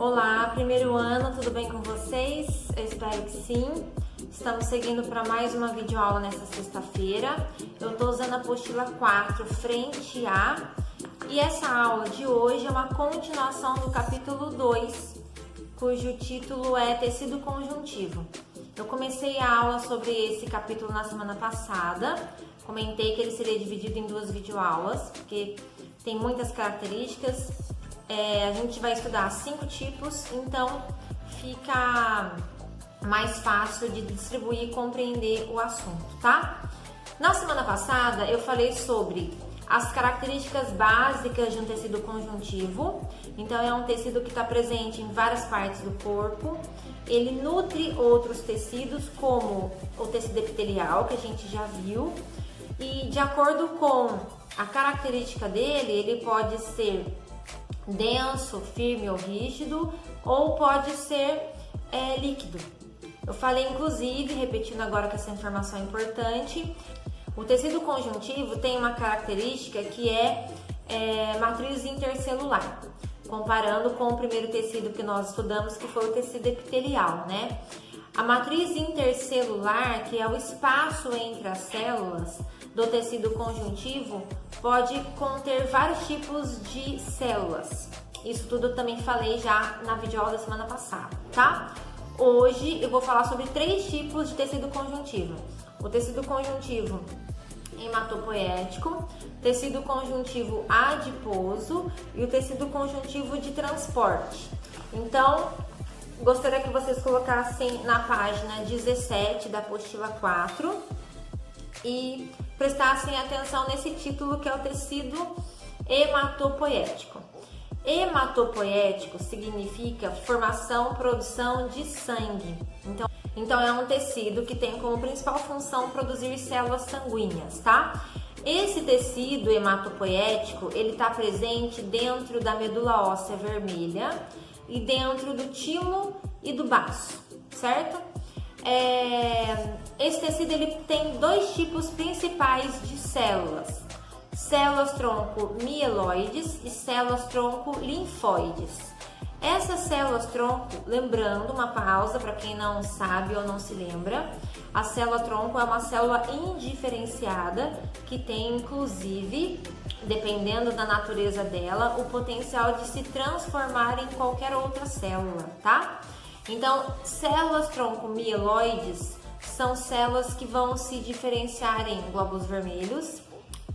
Olá, primeiro ano, tudo bem com vocês? Eu espero que sim. Estamos seguindo para mais uma videoaula nessa sexta-feira. Eu estou usando a apostila 4, frente A, e essa aula de hoje é uma continuação do capítulo 2, cujo título é Tecido Conjuntivo. Eu comecei a aula sobre esse capítulo na semana passada, comentei que ele seria dividido em duas videoaulas, porque tem muitas características. A gente vai estudar 5 tipos, então fica mais fácil de distribuir e compreender o assunto, tá? Na semana passada eu falei sobre as características básicas de um tecido conjuntivo. Então é um tecido que está presente em várias partes do corpo. Ele nutre outros tecidos, como o tecido epitelial, que a gente já viu. E de acordo com a característica dele, ele pode ser denso, firme ou rígido, ou pode ser líquido. Eu falei, inclusive, repetindo agora que essa informação é importante, o tecido conjuntivo tem uma característica que é matriz intercelular, comparando com o primeiro tecido que nós estudamos, que foi o tecido epitelial, né? A matriz intercelular, que é o espaço entre as células do tecido conjuntivo, pode conter vários tipos de células. Isso tudo eu também falei já na videoaula da semana passada, tá? Hoje eu vou falar sobre 3 tipos de tecido conjuntivo. O tecido conjuntivo hematopoético, tecido conjuntivo adiposo e o tecido conjuntivo de transporte. Então, gostaria que vocês colocassem na página 17 da apostila 4 e prestassem atenção nesse título, que é o tecido hematopoético. Hematopoético significa formação, produção de sangue. Então é um tecido que tem como principal função produzir células sanguíneas, tá? Esse tecido hematopoético, ele está presente dentro da medula óssea vermelha e dentro do timo e do baço, certo? Esse tecido ele tem 2 tipos principais de células: células tronco mieloides e células tronco linfóides. Essas células tronco, lembrando, uma pausa para quem não sabe ou não se lembra, a célula tronco é uma célula indiferenciada que tem, inclusive, dependendo da natureza dela, o potencial de se transformar em qualquer outra célula, tá? Então, células tronco mieloides são células que vão se diferenciar em glóbulos vermelhos,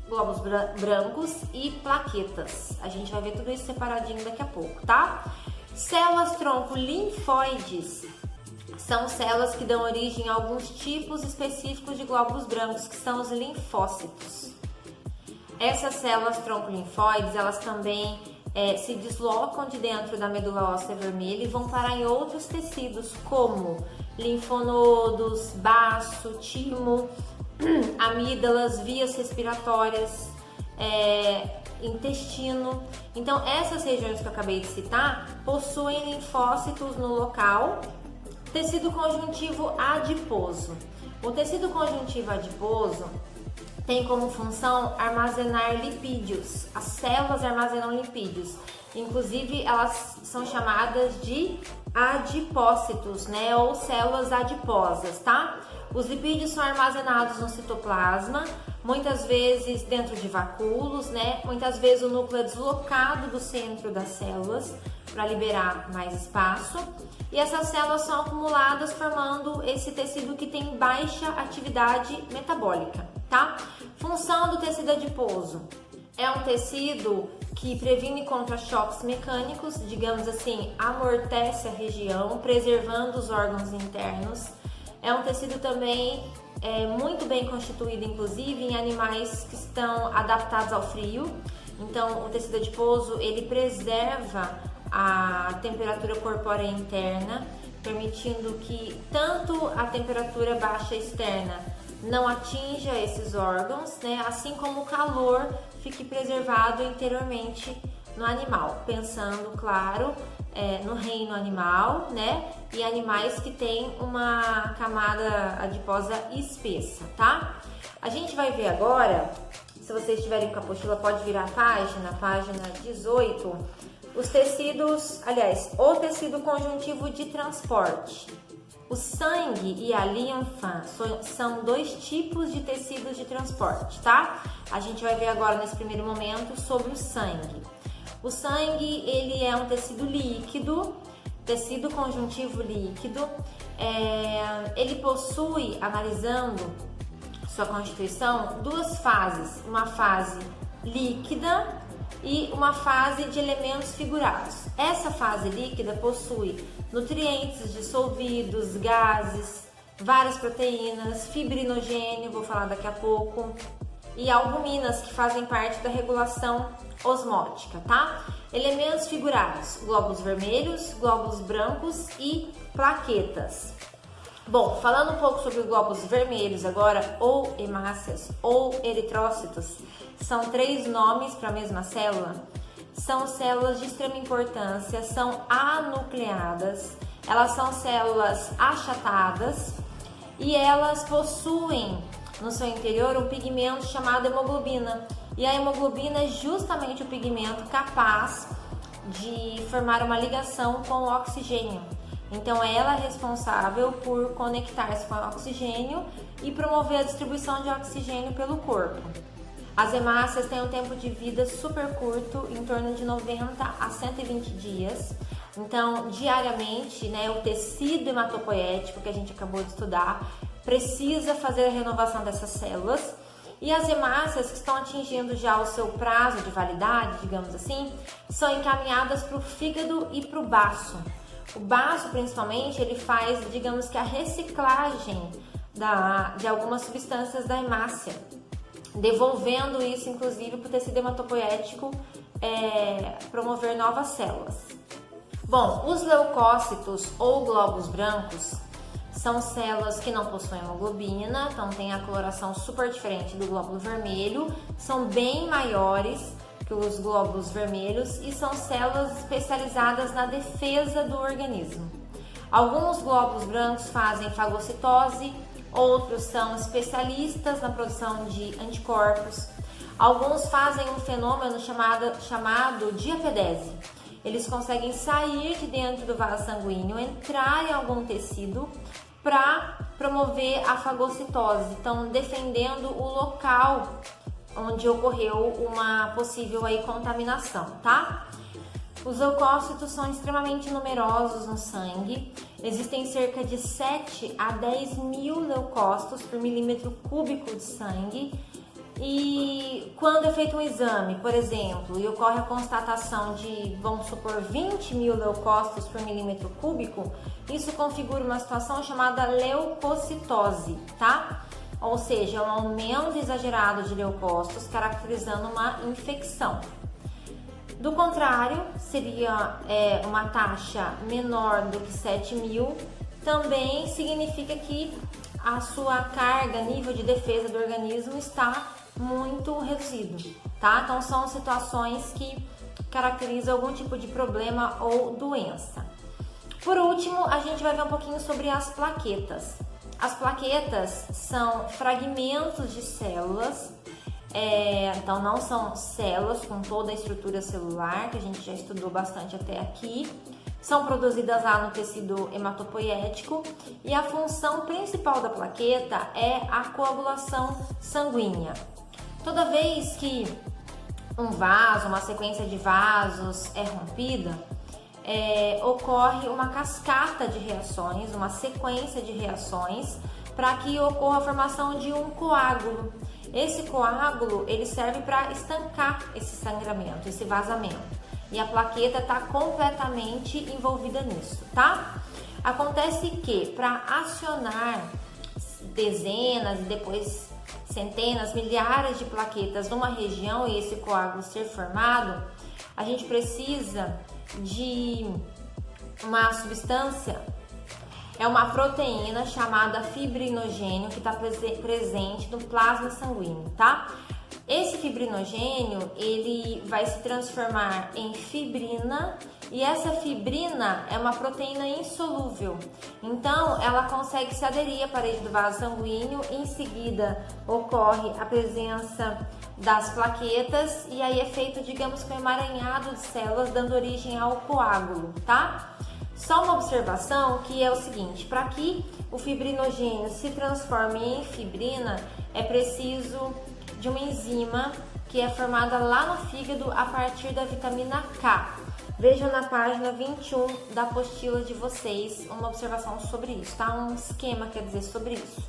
glóbulos brancos e plaquetas. A gente vai ver tudo isso separadinho daqui a pouco, tá? Células tronco linfóides são células que dão origem a alguns tipos específicos de glóbulos brancos, que são os linfócitos. Essas células tronco linfóides, elas também se deslocam de dentro da medula óssea vermelha e vão parar em outros tecidos, como linfonodos, baço, timo, amígdalas, vias respiratórias, intestino. Então, essas regiões que eu acabei de citar possuem linfócitos no local. Tecido conjuntivo adiposo. O tecido conjuntivo adiposo tem como função armazenar lipídios. As células armazenam lipídios. Inclusive, elas são chamadas de adipócitos, né? Ou células adiposas, tá? Os lipídios são armazenados no citoplasma, muitas vezes dentro de vacúolos, né? Muitas vezes o núcleo é deslocado do centro das células para liberar mais espaço. E essas células são acumuladas formando esse tecido que tem baixa atividade metabólica, tá? Função do tecido adiposo: é um tecido que previne contra choques mecânicos, digamos assim, amortece a região, preservando os órgãos internos. É um tecido também muito bem constituído, inclusive, em animais que estão adaptados ao frio. Então, o tecido adiposo, ele preserva a temperatura corpórea interna, permitindo que tanto a temperatura baixa externa não atinja esses órgãos, né? Assim como o calor fique preservado interiormente no animal, pensando, claro, no reino animal, né? E animais que têm uma camada adiposa espessa, tá? A gente vai ver agora, se vocês estiverem com a apostila, pode virar a página 18, os tecidos, aliás, o tecido conjuntivo de transporte. O sangue e a linfa são dois tipos de tecidos de transporte, tá? A gente vai ver agora nesse primeiro momento sobre o sangue. O sangue, ele é um tecido líquido, tecido conjuntivo líquido. Ele possui, analisando sua constituição, duas fases, uma fase líquida e uma fase de elementos figurados. Essa fase líquida possui nutrientes dissolvidos, gases, várias proteínas, fibrinogênio, vou falar daqui a pouco, e albuminas, que fazem parte da regulação osmótica, tá? Elementos figurados: glóbulos vermelhos, glóbulos brancos e plaquetas. Bom, falando um pouco sobre os glóbulos vermelhos agora, ou hemácias ou eritrócitos, são três nomes para a mesma célula. São células de extrema importância, são anucleadas, elas são células achatadas e elas possuem no seu interior um pigmento chamado hemoglobina. E a hemoglobina é justamente o pigmento capaz de formar uma ligação com o oxigênio. Então ela é responsável por conectar-se com o oxigênio e promover a distribuição de oxigênio pelo corpo. As hemácias têm um tempo de vida super curto, em torno de 90 a 120 dias. Então, diariamente, o tecido hematopoético que a gente acabou de estudar precisa fazer a renovação dessas células. E as hemácias que estão atingindo já o seu prazo de validade, digamos assim, são encaminhadas para o fígado e para o baço. O baço, principalmente, ele faz, digamos que a reciclagem de algumas substâncias da hemácia, devolvendo isso, inclusive, para o tecido hematopoético promover novas células. Bom, os leucócitos ou glóbulos brancos são células que não possuem hemoglobina, então tem a coloração super diferente do glóbulo vermelho, são bem maiores que os glóbulos vermelhos e são células especializadas na defesa do organismo. Alguns glóbulos brancos fazem fagocitose, outros são especialistas na produção de anticorpos. Alguns fazem um fenômeno chamado diapedese. Eles conseguem sair de dentro do vaso sanguíneo, entrar em algum tecido para promover a fagocitose, então defendendo o local onde ocorreu uma possível contaminação, tá? Os leucócitos são extremamente numerosos no sangue. Existem cerca de 7 a 10 mil leucócitos por milímetro cúbico de sangue. E quando é feito um exame, por exemplo, e ocorre a constatação de, vamos supor, 20 mil leucócitos por milímetro cúbico, isso configura uma situação chamada leucocitose, tá? Ou seja, um aumento exagerado de leucócitos caracterizando uma infecção. Do contrário, seria uma taxa menor do que 7 mil, também significa que a sua carga, nível de defesa do organismo está muito reduzido, tá? Então são situações que caracterizam algum tipo de problema ou doença. Por último, a gente vai ver um pouquinho sobre as plaquetas. As plaquetas são fragmentos de células, então não são células com toda a estrutura celular, que a gente já estudou bastante até aqui. São produzidas lá no tecido hematopoético e a função principal da plaqueta é a coagulação sanguínea. Toda vez que um vaso, uma sequência de vasos é rompida, ocorre uma cascata de reações, uma sequência de reações para que ocorra a formação de um coágulo. Esse coágulo ele serve para estancar esse sangramento, esse vazamento. E a plaqueta está completamente envolvida nisso, tá? Acontece que para acionar dezenas e depois centenas, milhares de plaquetas numa região e esse coágulo ser formado, a gente precisa de uma substância, uma proteína chamada fibrinogênio que está presente no plasma sanguíneo, tá? Esse fibrinogênio, ele vai se transformar em fibrina e essa fibrina é uma proteína insolúvel. Então, ela consegue se aderir à parede do vaso sanguíneo e em seguida ocorre a presença das plaquetas e aí é feito, digamos, com um emaranhado de células, dando origem ao coágulo, tá? Só uma observação que é o seguinte, para que o fibrinogênio se transforme em fibrina, é preciso de uma enzima que é formada lá no fígado a partir da vitamina K. Vejam na página 21 da apostila de vocês uma observação sobre isso, tá? Um esquema, quer dizer, sobre isso.